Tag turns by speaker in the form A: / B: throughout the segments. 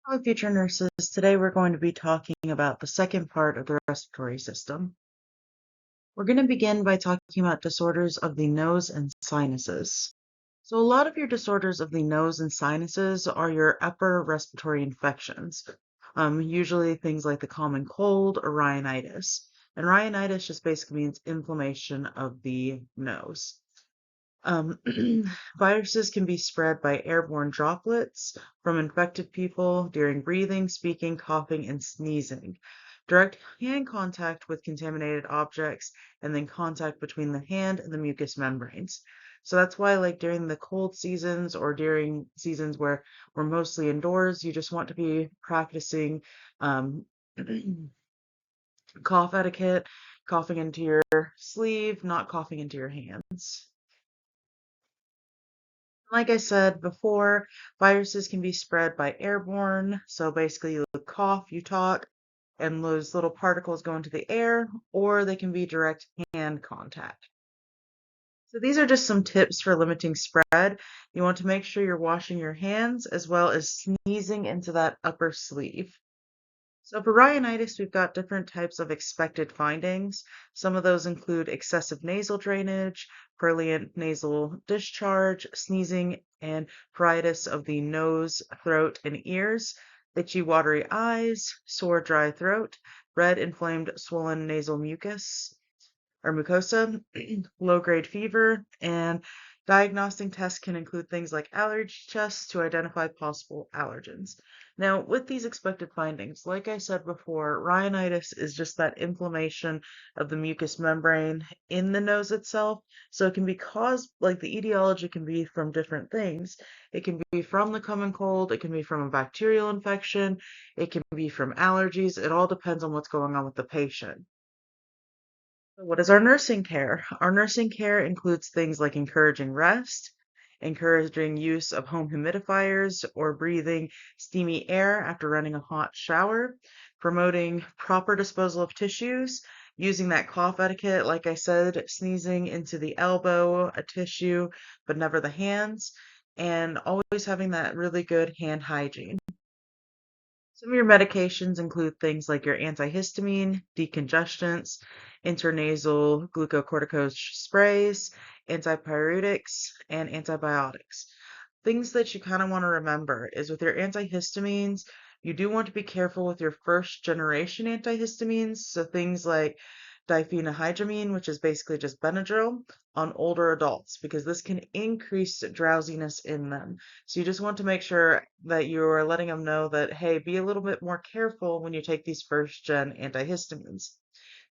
A: Hello, future nurses. Today we're going to be talking about the second part of the respiratory system. We're going to begin by talking about disorders of the nose and sinuses. So, a lot of your disorders of the nose and sinuses are your upper respiratory infections, usually things like the common cold or rhinitis. And rhinitis just basically means inflammation of the nose. Um, Viruses can be spread by airborne droplets from infected people during breathing, speaking, coughing, and sneezing. Direct hand contact with contaminated objects, and then contact between the hand and the mucous membranes. So that's why, like during the cold seasons or during seasons where we're mostly indoors, you just want to be practicing um, cough etiquette, coughing into your sleeve, not coughing into your hands. Like I said before, viruses can be spread by airborne. So basically, you cough, you talk, and those little particles go into the air, or they can be direct hand contact. So these are just some tips for limiting spread. You want to make sure you're washing your hands as well as sneezing into that upper sleeve. So for rhinitis, we've got different types of expected findings. Some of those include excessive nasal drainage, purulent nasal discharge, sneezing, and pruritus of the nose, throat, and ears, itchy, watery eyes, sore, dry throat, red, inflamed, swollen nasal mucus or mucosa, low-grade fever, and diagnostic tests can include things like allergy tests to identify possible allergens. Now, with these expected findings, like I said before, rhinitis is just that inflammation of the mucous membrane in the nose itself. So it can be caused, like the etiology can be from different things. It can be from the common cold, it can be from a bacterial infection, it can be from allergies. It all depends on what's going on with the patient. So what is our nursing care? Our nursing care includes things like encouraging rest, encouraging use of home humidifiers or breathing steamy air after running a hot shower, promoting proper disposal of tissues, using that cough etiquette, like I said, sneezing into the elbow, a tissue, but never the hands, and always having that really good hand hygiene. Some of your medications include things like your antihistamine, decongestants, intranasal glucocorticoid sprays, antipyretics, and antibiotics. Things that you kind of want to remember is with your antihistamines, you do want to be careful with your first generation antihistamines. So things like diphenhydramine, which is basically just Benadryl, on older adults, because this can increase drowsiness in them. So you just want to make sure that you are letting them know that, hey, be a little bit more careful when you take these first gen antihistamines.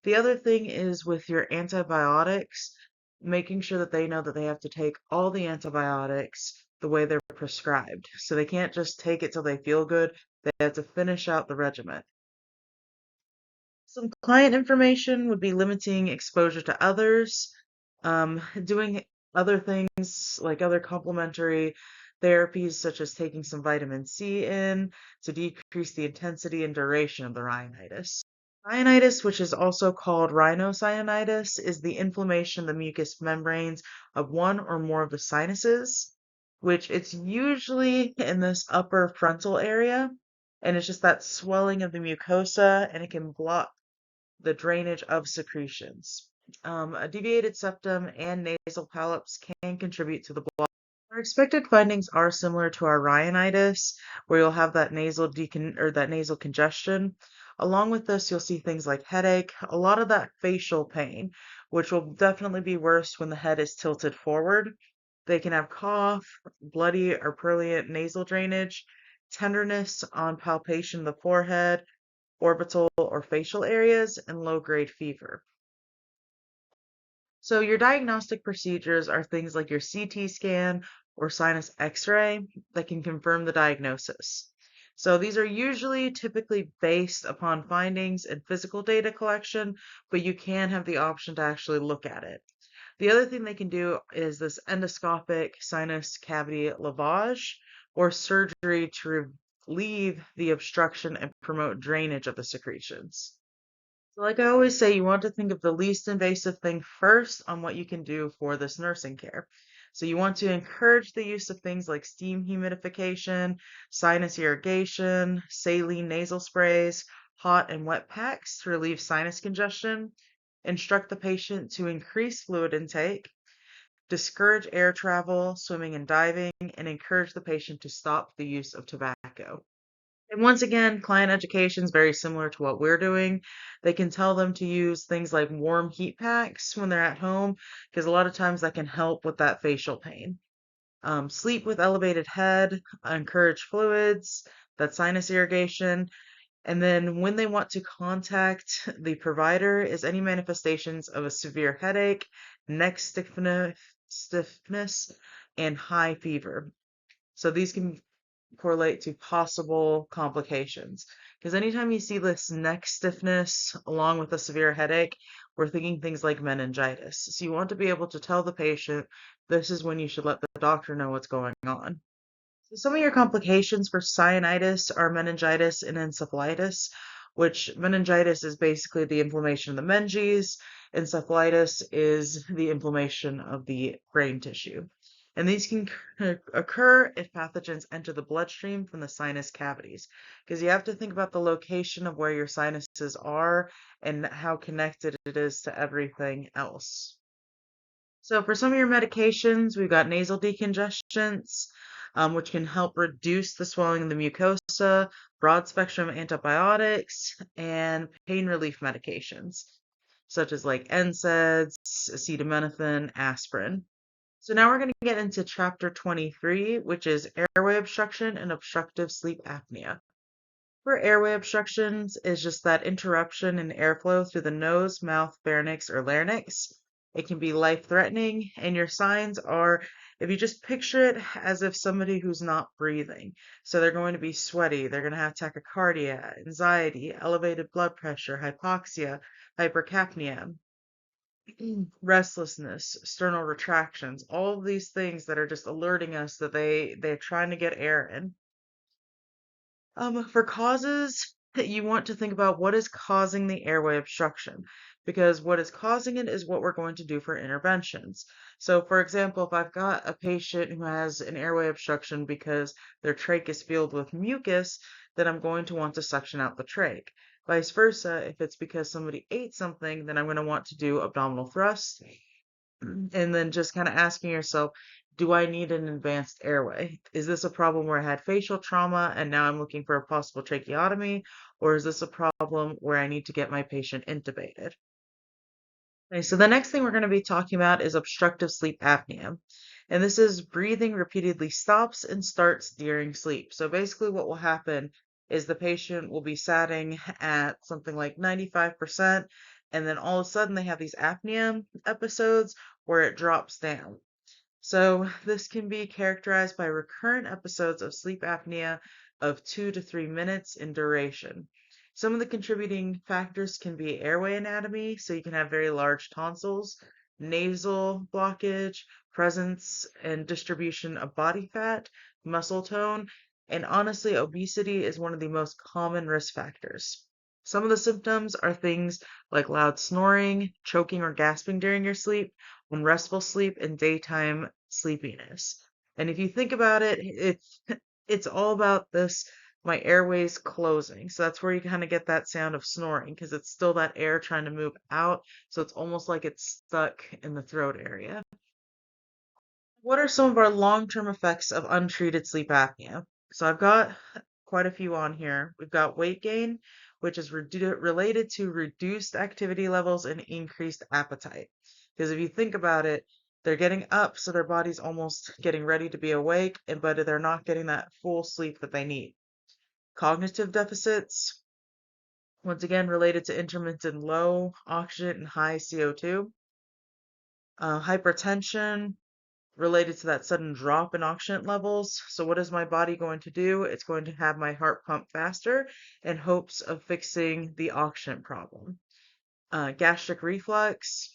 A: The other thing is with your antibiotics, making sure that they know that they have to take all the antibiotics the way they're prescribed. So they can't just take it till they feel good. They have to finish out the regimen. Some client information would be limiting exposure to others, doing other things like other complementary therapies, such as taking some vitamin C in to decrease the intensity and duration of the rhinitis. Rhinitis, which is also called rhinosinusitis, is the inflammation of the mucous membranes of one or more of the sinuses, which it's usually in this upper frontal area. And it's just that swelling of the mucosa, and it can block the drainage of secretions. A deviated septum and nasal polyps can contribute to the block. Our expected findings are similar to our rhinitis, where you'll have that that nasal congestion. Along with this, you'll see things like headache, a lot of that facial pain, which will definitely be worse when the head is tilted forward. They can have cough, bloody or purulent nasal drainage, tenderness on palpation of the forehead, orbital or facial areas, and low-grade fever. So your diagnostic procedures are things like your CT scan or sinus X-ray that can confirm the diagnosis. So these are usually typically based upon findings and physical data collection, but you can have the option to actually look at it. The other thing they can do is this endoscopic sinus cavity lavage or surgery to relieve the obstruction and promote drainage of the secretions. So like I always say, you want to think of the least invasive thing first on what you can do for this nursing care. So you want to encourage the use of things like steam humidification, sinus irrigation, saline nasal sprays, hot and wet packs to relieve sinus congestion. Instruct the patient to increase fluid intake, discourage air travel, swimming and diving, and encourage the patient to stop the use of tobacco. And once again, client education is very similar to what we're doing. They can tell them to use things like warm heat packs when they're at home, because a lot of times that can help with that facial pain. Sleep with elevated head, encourage fluids, that sinus irrigation. And then when they want to contact the provider is any manifestations of a severe headache, neck stiffness, and high fever. So these can correlate to possible complications. Because anytime you see this neck stiffness along with a severe headache, we're thinking things like meningitis. So you want to be able to tell the patient this is when you should let the doctor know what's going on. So some of your complications for sinusitis are meningitis and encephalitis, which meningitis is basically the inflammation of the meninges, encephalitis is the inflammation of the brain tissue. And these can occur if pathogens enter the bloodstream from the sinus cavities, because you have to think about the location of where your sinuses are and how connected it is to everything else. So for some of your medications, we've got nasal decongestants, which can help reduce the swelling of the mucosa, broad spectrum antibiotics, and pain relief medications, such as like NSAIDs, acetaminophen, aspirin. So now we're going to get into chapter 23, which is airway obstruction and obstructive sleep apnea. For airway obstructions is just that interruption in airflow through the nose, mouth, pharynx, or larynx. It can be life-threatening, and your signs are if you just picture it as if somebody who's not breathing. So they're going to be sweaty, they're going to have tachycardia, anxiety, elevated blood pressure, hypoxia, hypercapnia, restlessness, sternal retractions, all of these things that are just alerting us that they're trying to get air in. For causes, you want to think about what is causing the airway obstruction, because what is causing it is what we're going to do for interventions. So, for example, if I've got a patient who has an airway obstruction because their trach is filled with mucus, then I'm going to want to suction out the trach. Vice versa, if it's because somebody ate something, then I'm going to want to do abdominal thrust. And then just kind of asking yourself, do I need an advanced airway? Is this a problem where I had facial trauma and now I'm looking for a possible tracheotomy? Or is this a problem where I need to get my patient intubated? Okay, so the next thing we're going to be talking about is obstructive sleep apnea. And this is breathing repeatedly stops and starts during sleep. So basically what will happen is the patient will be sitting at something like 95%, and then all of a sudden they have these apnea episodes where it drops down. So this can be characterized by recurrent episodes of sleep apnea of 2 to 3 minutes in duration. Some of the contributing factors can be airway anatomy, so you can have very large tonsils, nasal blockage, presence and distribution of body fat, muscle tone, and honestly, obesity is one of the most common risk factors. Some of the symptoms are things like loud snoring, choking or gasping during your sleep, unrestful sleep, and daytime sleepiness. And if you think about it, it's all about this my airways closing. So that's where you kind of get that sound of snoring because it's still that air trying to move out. So it's almost like it's stuck in the throat area. What are some of our long-term effects of untreated sleep apnea? So I've got quite a few on here. We've got weight gain, which is related to reduced activity levels and increased appetite. Because if you think about it, they're getting up, so their body's almost getting ready to be awake, but they're not getting that full sleep that they need. Cognitive deficits, once again related to intermittent low oxygen and high CO2. Hypertension, related to that sudden drop in oxygen levels. So what is my body going to do? It's going to have my heart pump faster in hopes of fixing the oxygen problem. Gastric reflux,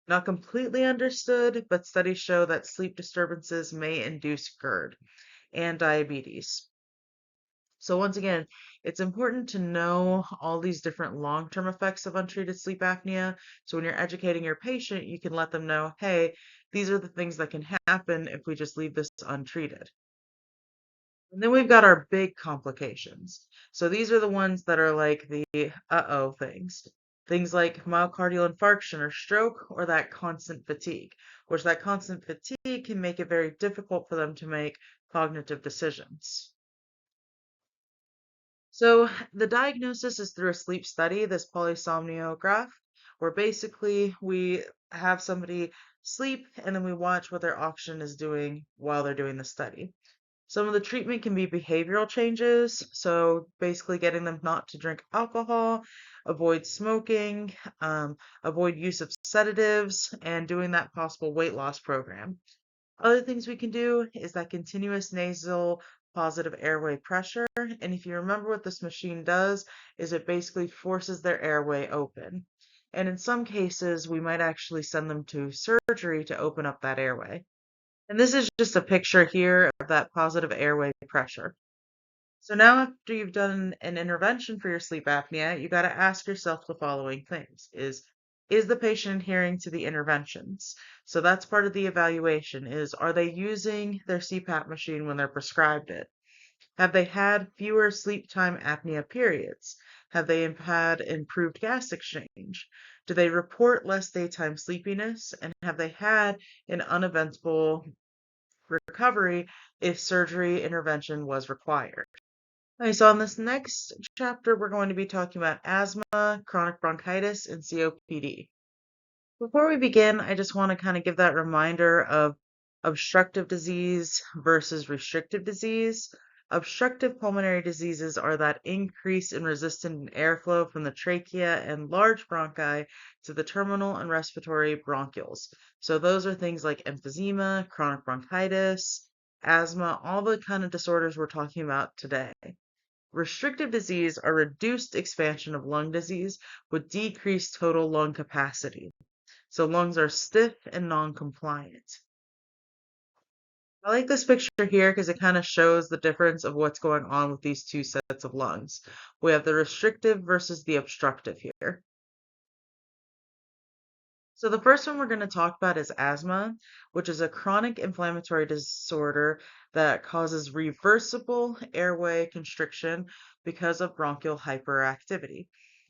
A: not completely understood, but studies show that sleep disturbances may induce GERD and diabetes. So once again, it's important to know all these different long-term effects of untreated sleep apnea. So when you're educating your patient, you can let them know, hey, These are the things that can happen if we just leave this untreated. And then we've got our big complications. So these are the ones that are like the uh-oh things. Things like myocardial infarction or stroke or that constant fatigue, which that constant fatigue can make it very difficult for them to make cognitive decisions. So the diagnosis is through a sleep study, this polysomnograph, where basically we have somebody sleep and then we watch what their oxygen is doing while they're doing the study. Some of the treatment can be behavioral changes, so basically getting them not to drink alcohol, avoid smoking, avoid use of sedatives, and doing that possible weight loss program. Other things we can do is that continuous nasal positive airway pressure. And if you remember what this machine does, is it basically forces their airway open. And in some cases, we might actually send them to surgery to open up that airway. And this is just a picture here of that positive airway pressure. So now after you've done an intervention for your sleep apnea, you got to ask yourself the following things. Is the patient adhering to the interventions? So that's part of the evaluation is are they using their CPAP machine when they're prescribed it? Have they had fewer sleep time apnea periods? Have they had improved gas exchange? Do they report less daytime sleepiness? And have they had an uneventful recovery if surgery intervention was required? Okay, so on this next chapter, we're going to be talking about asthma, chronic bronchitis, and COPD. Before we begin, I just want to kind of give that reminder of obstructive disease versus restrictive disease. Obstructive pulmonary diseases are that increase in resistant airflow from the trachea and large bronchi to the terminal and respiratory bronchioles. So those are things like emphysema, chronic bronchitis, asthma, all the kind of disorders we're talking about today. Restrictive disease are reduced expansion of lung disease with decreased total lung capacity. So lungs are stiff and non-compliant. I like this picture here because it kind of shows the difference of what's going on with these two sets of lungs. We have the restrictive versus the obstructive here. So the first one we're going to talk about is asthma, which is a chronic inflammatory disorder that causes reversible airway constriction because of bronchial hyperactivity.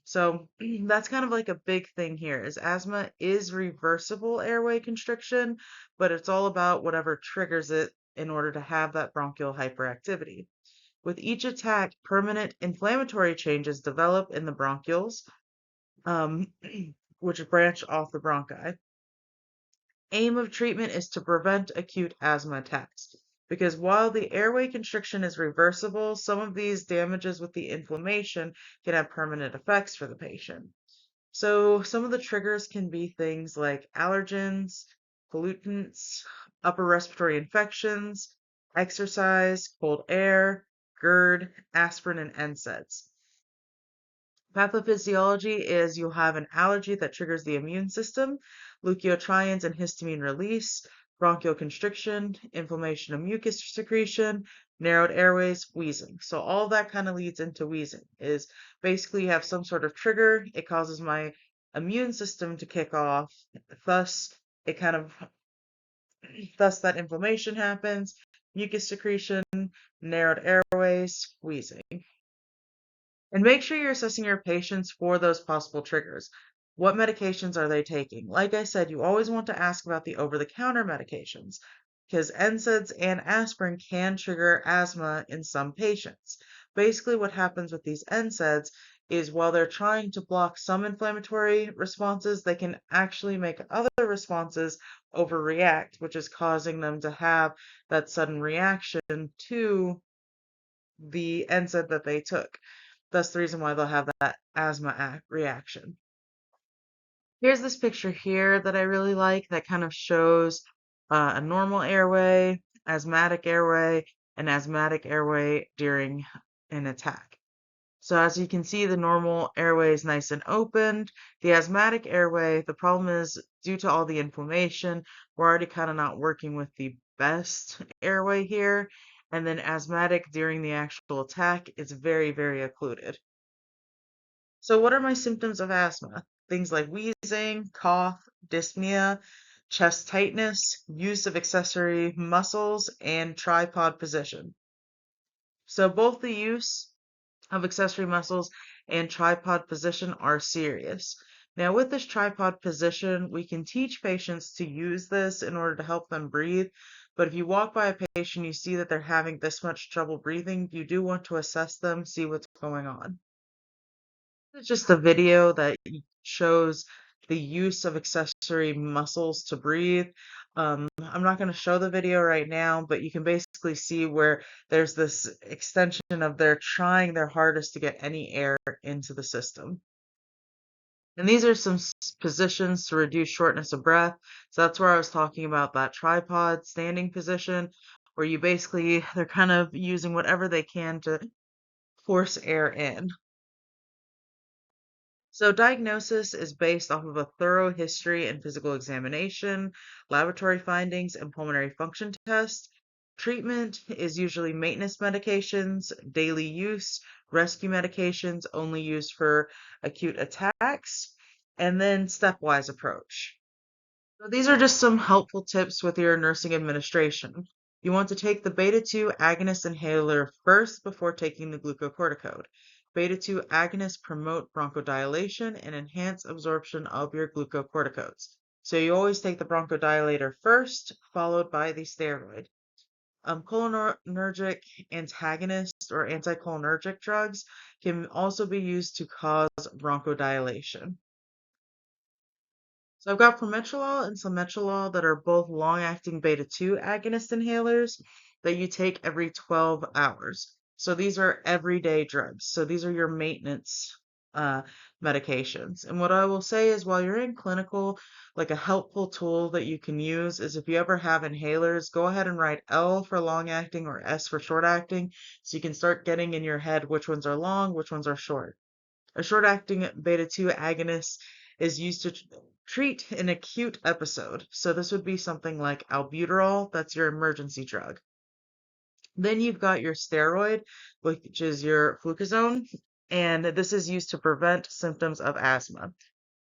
A: So that's kind of like a big thing here is asthma is reversible airway constriction, but it's all about whatever triggers it in order to have that bronchial hyperactivity. With each attack, permanent inflammatory changes develop in the bronchioles, um, which branch off the bronchi. Aim of treatment is to prevent acute asthma attacks because while the airway constriction is reversible, some of these damages with the inflammation can have permanent effects for the patient. So some of the triggers can be things like allergens, pollutants, upper respiratory infections, exercise, cold air, GERD, aspirin, and NSAIDs. Pathophysiology is you'll have an allergy that triggers the immune system, leukotrienes and histamine release, bronchial constriction, inflammation of mucus secretion, narrowed airways, wheezing. So all that kind of leads into wheezing is basically you have some sort of trigger. It causes my immune system to kick off. Thus, it kind of thus that inflammation happens, mucus secretion, narrowed airways, wheezing. And make sure you're assessing your patients for those possible triggers. What medications are they taking? Like I said, you always want to ask about the over-the-counter medications because NSAIDs and aspirin can trigger asthma in some patients. Basically, what happens with these NSAIDs is while they're trying to block some inflammatory responses, they can actually make other responses overreact, which is causing them to have that sudden reaction to the NSAID that they took. That's the reason why they'll have that asthma reaction. Here's this picture here that I really like that kind of shows a normal airway, asthmatic airway, and asthmatic airway during an attack. So as you can see, the normal airway is nice and opened. The asthmatic airway, the problem is due to all the inflammation, we're already kind of not working with the best airway here. And then asthmatic during the actual attack is very, very occluded. So what are my symptoms of asthma? Things like wheezing, cough, dyspnea, chest tightness, use of accessory muscles, and tripod position. So both the use of accessory muscles and tripod position are serious. Now, with this tripod position, we can teach patients to use this in order to help them breathe. But if you walk by a patient, you see that they're having this much trouble breathing, you do want to assess them, see what's going on. It's just a video that shows the use of accessory muscles to breathe. I'm not going to show the video right now, but you can basically see where there's this extension of they're trying their hardest to get any air into the system. And these are some positions to reduce shortness of breath. So that's where I was talking about that tripod standing position, where you basically, they're kind of using whatever they can to force air in. So diagnosis is based off of a thorough history and physical examination, laboratory findings, and pulmonary function test. Treatment is usually maintenance medications, daily use, rescue medications only used for acute attacks, and then stepwise approach. So these are just some helpful tips with your nursing administration. You want to take the beta 2 agonist inhaler first before taking the glucocorticoid. Beta 2 agonists promote bronchodilation and enhance absorption of your glucocorticoids. So you always take the bronchodilator first, followed by the steroid. Cholinergic antagonists or anticholinergic drugs can also be used to cause bronchodilation. So I've got prometrolol and salmeterol that are both long-acting beta-2 agonist inhalers that you take every 12 hours. So these are everyday drugs. So these are your maintenance medications. And what I will say is while you're in clinical, like a helpful tool that you can use is if you ever have inhalers, go ahead and write L for long-acting or S for short-acting so you can start getting in your head which ones are long, which ones are short. A short-acting beta-2 agonist is used to treat an acute episode. So this would be something like albuterol, that's your emergency drug. Then you've got your steroid, which is your fluticasone, and this is used to prevent symptoms of asthma.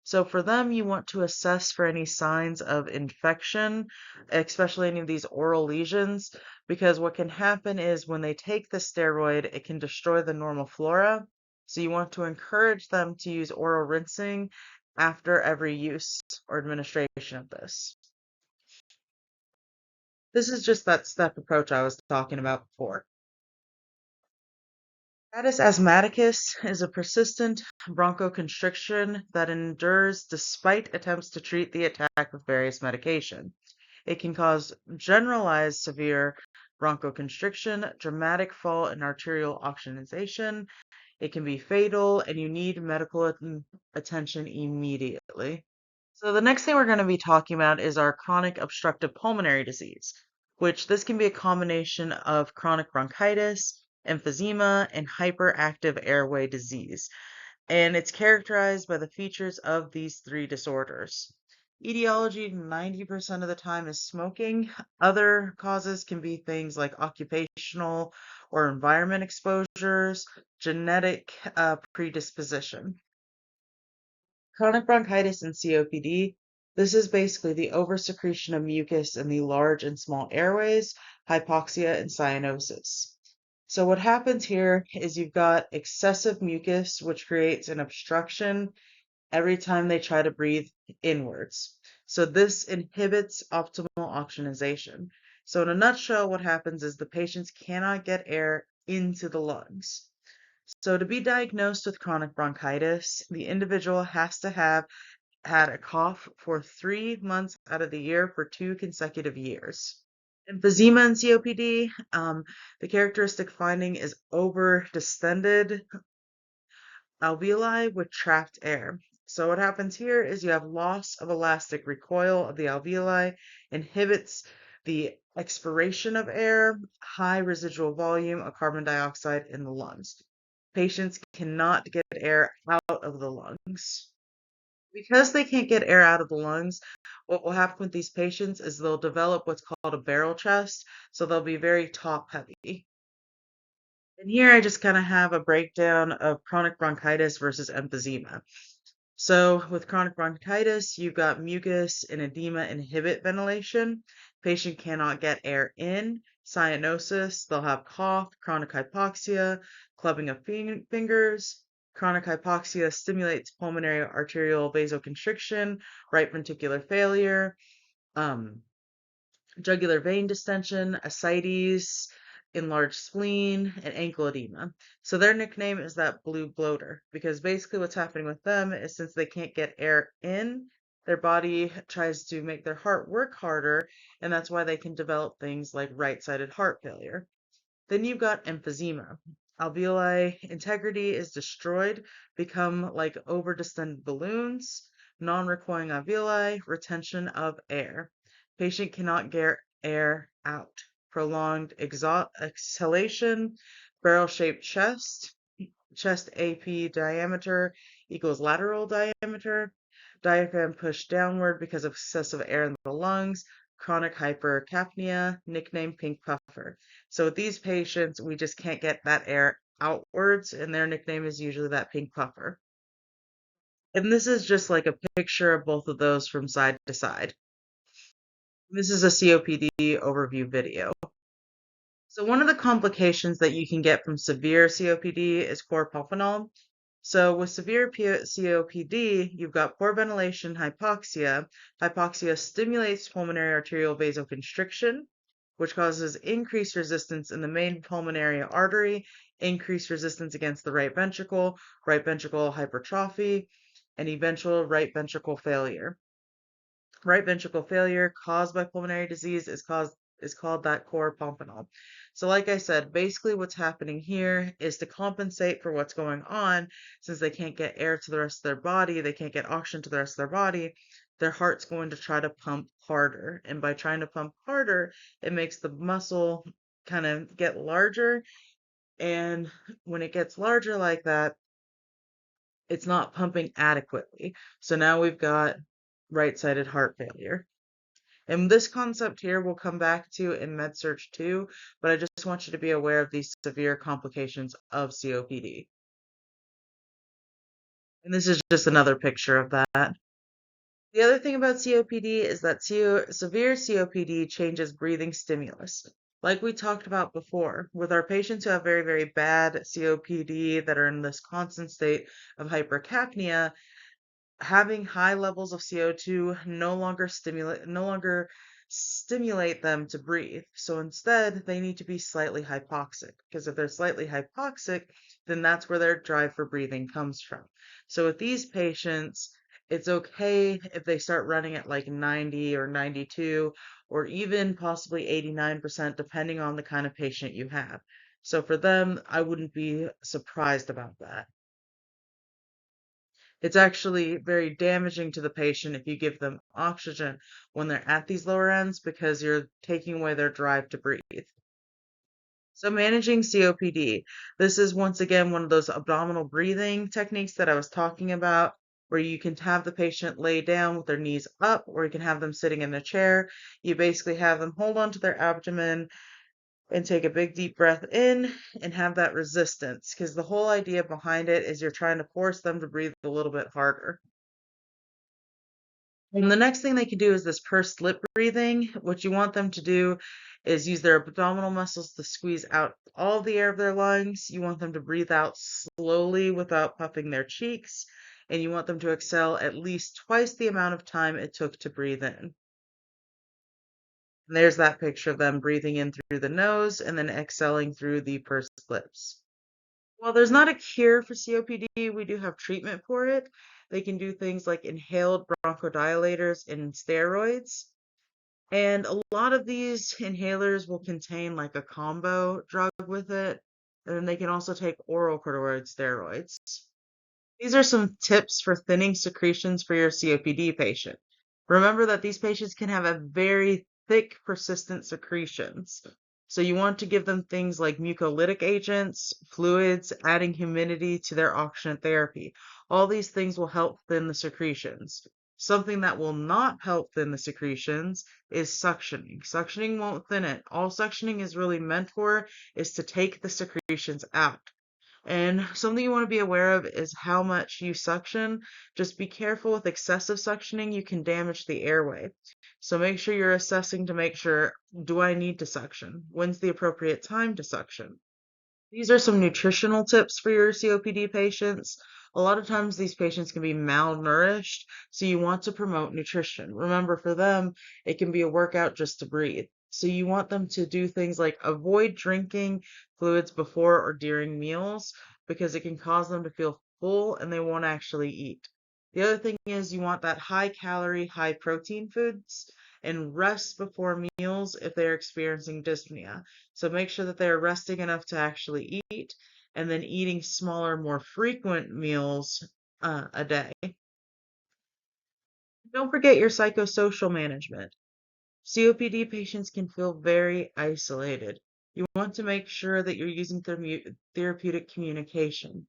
A: So for them, you want to assess for any signs of infection, especially any of these oral lesions, because what can happen is when they take the steroid, it can destroy the normal flora. So you want to encourage them to use oral rinsing after every use or administration of this. This is just that step approach I was talking about before. Status asthmaticus is a persistent bronchoconstriction that endures despite attempts to treat the attack with various medication. It can cause generalized severe bronchoconstriction, dramatic fall in arterial oxygenation. It can be fatal, and you need medical attention immediately. So the next thing we're going to be talking about is our chronic obstructive pulmonary disease, which this can be a combination of chronic bronchitis, emphysema, and hyperactive airway disease. And it's characterized by the features of these three disorders. Etiology 90% of the time is smoking. Other causes can be things like occupational or environment exposures, genetic predisposition. Chronic bronchitis and COPD. This is basically the oversecretion of mucus in the large and small airways, hypoxia, and cyanosis. So what happens here is you've got excessive mucus, which creates an obstruction every time they try to breathe inwards. So this inhibits optimal oxygenation. So in a nutshell, what happens is the patients cannot get air into the lungs. So to be diagnosed with chronic bronchitis, the individual has to have had a cough for 3 months out of the year for 2 consecutive years. Emphysema and COPD, the characteristic finding is over distended alveoli with trapped air. So what happens here is you have loss of elastic recoil of the alveoli, inhibits the expiration of air, high residual volume of carbon dioxide in the lungs. Patients cannot get air out of the lungs. Because they can't get air out of the lungs, what will happen with these patients is they'll develop what's called a barrel chest, so they'll be very top heavy. And here I just kind of have a breakdown of chronic bronchitis versus emphysema. So with chronic bronchitis, you've got mucus and edema inhibit ventilation. Patient cannot get air in. Cyanosis, they'll have cough, chronic hypoxia, clubbing of fingers. Chronic hypoxia stimulates pulmonary arterial vasoconstriction, right ventricular failure, um, jugular vein distension, ascites, enlarged spleen, and ankle edema. So their nickname is that blue bloater because basically what's happening with them is since they can't get air in, their body tries to make their heart work harder, and that's why they can develop things like right-sided heart failure. Then you've got emphysema. Alveoli integrity is destroyed, become like over-distended balloons, non-recoiling alveoli, retention of air. Patient cannot get air out. Prolonged exhalation, barrel-shaped chest, chest AP diameter equals lateral diameter, diaphragm pushed downward because of excessive air in the lungs, chronic hypercapnia, nicknamed pink puffer. So with these patients, we just can't get that air outwards, and their nickname is usually that pink puffer. And this is just like a picture of both of those from side to side. This is a COPD overview video. So one of the complications that you can get from severe COPD is poor pulmonol. So with severe COPD, you've got poor ventilation, hypoxia. Hypoxia stimulates pulmonary arterial vasoconstriction, which causes increased resistance in the main pulmonary artery, increased resistance against the right ventricle hypertrophy, and eventual right ventricle failure. Right ventricle failure caused by pulmonary disease is called that core pumpanol. So like I said, basically what's happening here is to compensate for what's going on, since they can't get air to the rest of their body, they can't get oxygen to the rest of their body, their heart's going to try to pump harder. And by trying to pump harder, it makes the muscle kind of get larger. And when it gets larger like that, it's not pumping adequately. So now we've got right-sided heart failure. And this concept here we'll come back to in MedSearch too, but I just want you to be aware of these severe complications of COPD. And this is just another picture of that. The other thing about COPD is that severe COPD changes breathing stimulus. Like we talked about before, with our patients who have very, very bad COPD that are in this constant state of hypercapnia, having high levels of CO2 no longer stimulate them to breathe. So instead, they need to be slightly hypoxic, because if they're slightly hypoxic, then that's where their drive for breathing comes from. So with these patients, it's okay if they start running at like 90 or 92 or even possibly 89%, depending on the kind of patient you have. So for them, I wouldn't be surprised about that. It's actually very damaging to the patient if you give them oxygen when they're at these lower ends because you're taking away their drive to breathe. So managing COPD, this is once again one of those abdominal breathing techniques that I was talking about, where you can have the patient lay down with their knees up, or you can have them sitting in a chair. You basically have them hold onto their abdomen and take a big deep breath in and have that resistance, because the whole idea behind it is you're trying to force them to breathe a little bit harder. And the next thing they can do is this pursed lip breathing. What you want them to do is use their abdominal muscles to squeeze out all the air of their lungs. You want them to breathe out slowly without puffing their cheeks. And you want them to exhale at least twice the amount of time it took to breathe in. And there's that picture of them breathing in through the nose and then exhaling through the pursed lips. Well, there's not a cure for COPD. We do have treatment for it. They can do things like inhaled bronchodilators and steroids. And a lot of these inhalers will contain like a combo drug with it. And then they can also take oral corticosteroid steroids. These are some tips for thinning secretions for your COPD patient. Remember that these patients can have a very thick, persistent secretions. So you want to give them things like mucolytic agents, fluids, adding humidity to their oxygen therapy. All these things will help thin the secretions. Something that will not help thin the secretions is suctioning. Suctioning won't thin it. All suctioning is really meant for is to take the secretions out. And something you want to be aware of is how much you suction. Just be careful with excessive suctioning, you can damage the airway. So make sure you're assessing to make sure, do I need to suction? When's the appropriate time to suction? These are some nutritional tips for your COPD patients. A lot of times these patients can be malnourished, so you want to promote nutrition. Remember, for them, it can be a workout just to breathe. So you want them to do things like avoid drinking fluids before or during meals because it can cause them to feel full and they won't actually eat. The other thing is you want that high calorie, high protein foods and rest before meals if they're experiencing dyspnea. So make sure that they're resting enough to actually eat and then eating smaller, more frequent meals a day. Don't forget your psychosocial management. COPD patients can feel very isolated. You want to make sure that you're using therapeutic communication,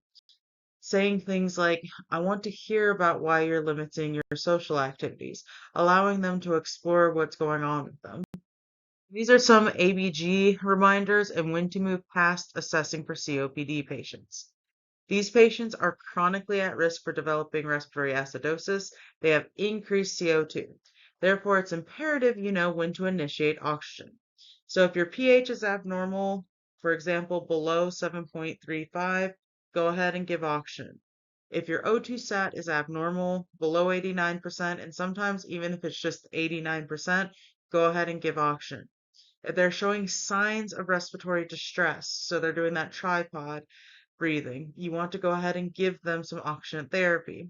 A: saying things like, I want to hear about why you're limiting your social activities, allowing them to explore what's going on with them. These are some ABG reminders and when to move past assessing for COPD patients. These patients are chronically at risk for developing respiratory acidosis. They have increased CO2. Therefore, it's imperative you know when to initiate oxygen. So if your pH is abnormal, for example, below 7.35, go ahead and give oxygen. If your O2 sat is abnormal, below 89%, and sometimes even if it's just 89%, go ahead and give oxygen. If they're showing signs of respiratory distress, so they're doing that tripod breathing, you want to go ahead and give them some oxygen therapy.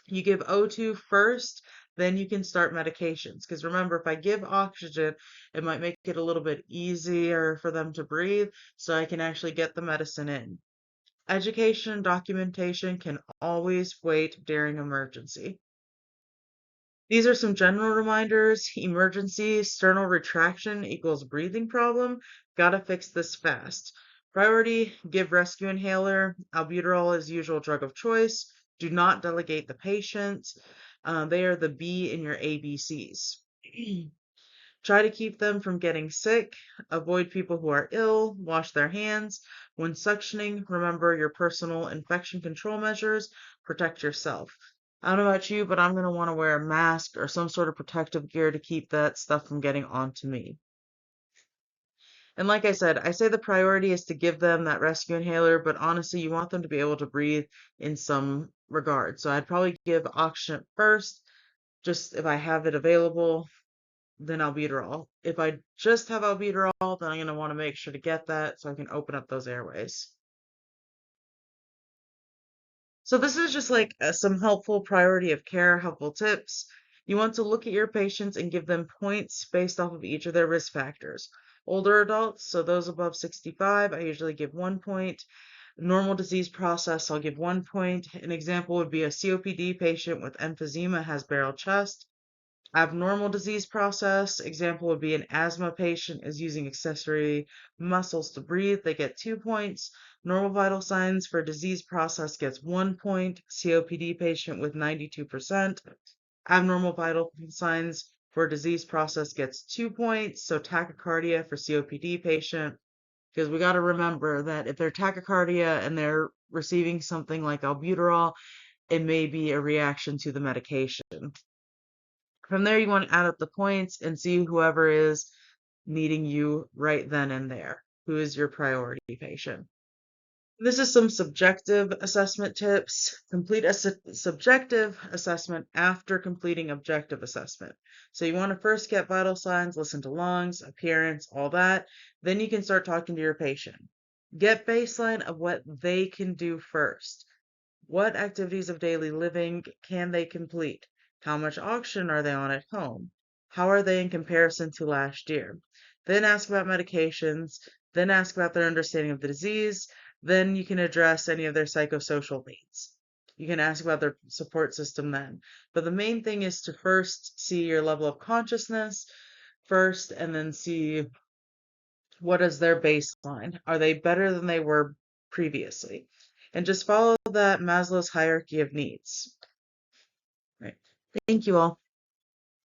A: You give O2 first, then you can start medications. Because remember, if I give oxygen, it might make it a little bit easier for them to breathe, so I can actually get the medicine in. Education and documentation can always wait during emergency. These are some general reminders. Emergency, sternal retraction equals breathing problem. Gotta fix this fast. Priority, give rescue inhaler. Albuterol is usual drug of choice. Do not delegate the patient. They are the B in your ABCs. Try to keep them from getting sick. Avoid people who are ill. Wash their hands. When suctioning, remember your personal infection control measures. Protect yourself. I don't know about you, but I'm going to want to wear a mask or some sort of protective gear to keep that stuff from getting onto me. And like I said, I say the priority is to give them that rescue inhaler, but honestly, you want them to be able to breathe in some regard. So I'd probably give oxygen first, just if I have it available, then albuterol. If I just have albuterol, then I'm going to want to make sure to get that so I can open up those airways. So this is just like some helpful priority of care, helpful tips. You want to look at your patients and give them points based off of each of their risk factors. Older adults, so those above 65, I usually give 1 point. Normal disease process, I'll give 1 point. An example would be a COPD patient with emphysema has barrel chest. Abnormal disease process, example would be an asthma patient is using accessory muscles to breathe, they get 2 points. Normal vital signs for disease process gets 1 point. COPD patient with 92%. Abnormal vital signs for disease process gets 2 points. So tachycardia for COPD patient, because we got to remember that if they're tachycardia and they're receiving something like albuterol, it may be a reaction to the medication. From there, you want to add up the points and see whoever is needing you right then and there. Who is your priority patient? This is some subjective assessment tips. Complete a subjective assessment after completing objective assessment. So you want to first get vital signs, listen to lungs, appearance, all that. Then you can start talking to your patient. Get baseline of what they can do first. What activities of daily living can they complete? How much oxygen are they on at home? How are they in comparison to last year? Then ask about medications, then ask about their understanding of the disease, then you can address any of their psychosocial needs. You can ask about their support system then. But the main thing is to first see your level of consciousness first and then see what is their baseline. Are they better than they were previously? And just follow that Maslow's hierarchy of needs. Right. Thank you all.